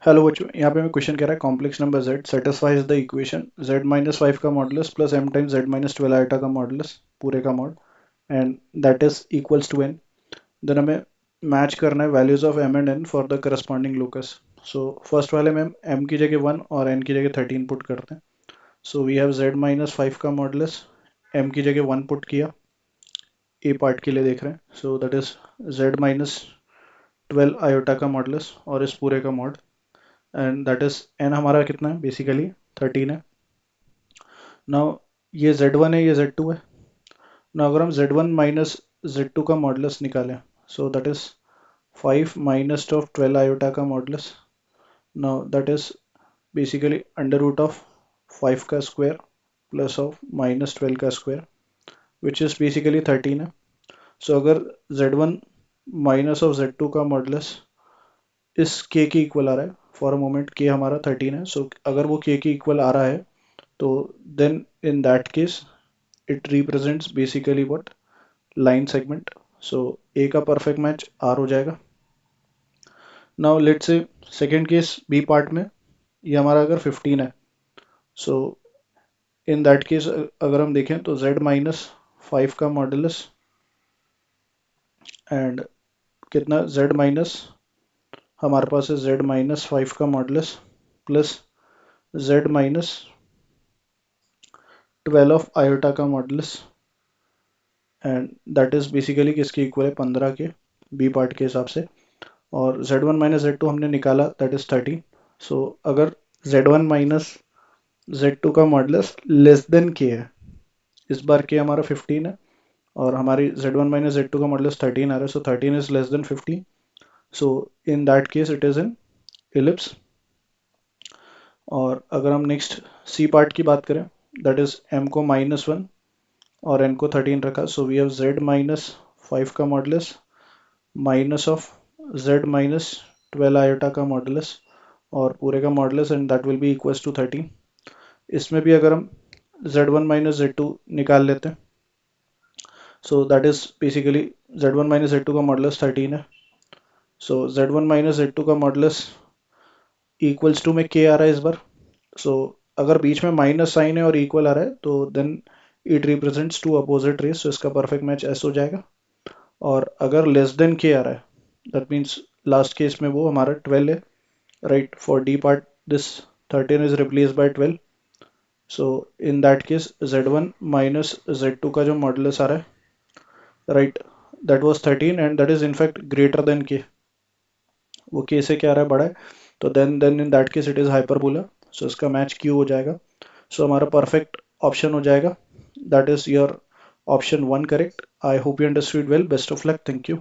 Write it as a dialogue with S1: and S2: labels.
S1: Hello बच्चों, यहाँ पे मैं क्वेश्चन कह रहा है complex number z satisfies the equation z minus five का modulus plus m times z minus twelve iota का मॉडुलस पूरे का mod and that is equals to n। Then हमें मैच करना है values of m and n for the corresponding locus. So first वाले में हम m की जगह 1 और n की जगह 13 पुट करते हैं। So we have z minus five का मॉडुलस, m की जगह 1 पुट किया, ए पार्ट के लिए देख रहे हैं। सो that is z minus twelve iota का मॉडुलस और इस पूरे का mod and that is n हमारा कितना है, बेसिकली 13 है। नाउ ये z1 है, ये z2 है। नाउ अगर हम z1 माइनस z2 का मॉडुलस निकालें, so that is 5 minus of 12 iota का modulus. Now that is basically under root of 5 का स्क्वायर प्लस ऑफ माइनस 12 का स्क्वायर विच इज बेसिकली 13 है। सो अगर z1 माइनस ऑफ z2 का मॉडुलस इस k के इक्वल आ रहा है, फॉर अ मोमेंट k हमारा 13 है। सो अगर वो k के इक्वल आ रहा है तो then in that case it represents basically what line segment। so a का perfect match r हो जाएगा। now let's say second case b part में ये हमारा अगर 15 है, so in that case अगर हम देखें तो z माइनस फाइव का मॉडुलस एंड कितना z माइनस, हमारे पास है z माइनस फाइव का modulus plus z minus twelve of iota का modulus and that is basically किसके इक्वल है, 15 के बी पार्ट के हिसाब से। और z1 माइनस z2 हमने निकाला, दैट इज 13। सो अगर z1 माइनस z2 का मॉडुलस लेस देन k है, इस बार k हमारा 15 है और हमारी z1 माइनस z2 का मॉडुलस 13 आ रहा है, सो 13 is less than 15। So in that case it is in ellipse. और अगर हम नेक्स्ट सी पार्ट की बात करें, दैट इज m को -1 और n को 13 रखा। So we have z minus five का modulus minus of z minus 12 iota का मॉडुलस और पूरे का modulus and that will be equals to 13। इसमें भी अगर हम z1 माइनस z2 निकाल लेते हैं, सो that is basically z1 minus z2 का मॉडुलस 13 है। सो z1 माइनस z2 का मॉडुलस इक्वल्स टू में k आ रहा है इस बार। सो अगर बीच में माइनस साइन है और इक्वल आ रहा है तो then it represents two opposite rays, so इसका परफेक्ट मैच s हो जाएगा। और अगर लेस देन k आ रहा है, दैट मीन्स लास्ट केस में वो हमारा 12 है, right. For d part this 13 is replaced by 12। so in that case z1 minus z2 का जो मॉडुलस आ रहा है, right, that was 13 and that is in fact greater than k। वो k से क्या आ रहा है, बड़ा है, तो then in that case it is hyperbola. So इसका मैच q हो जाएगा। सो हमारा परफेक्ट ऑप्शन हो जाएगा, that is your option one correct. I hope you understood well, best of luck, thank you.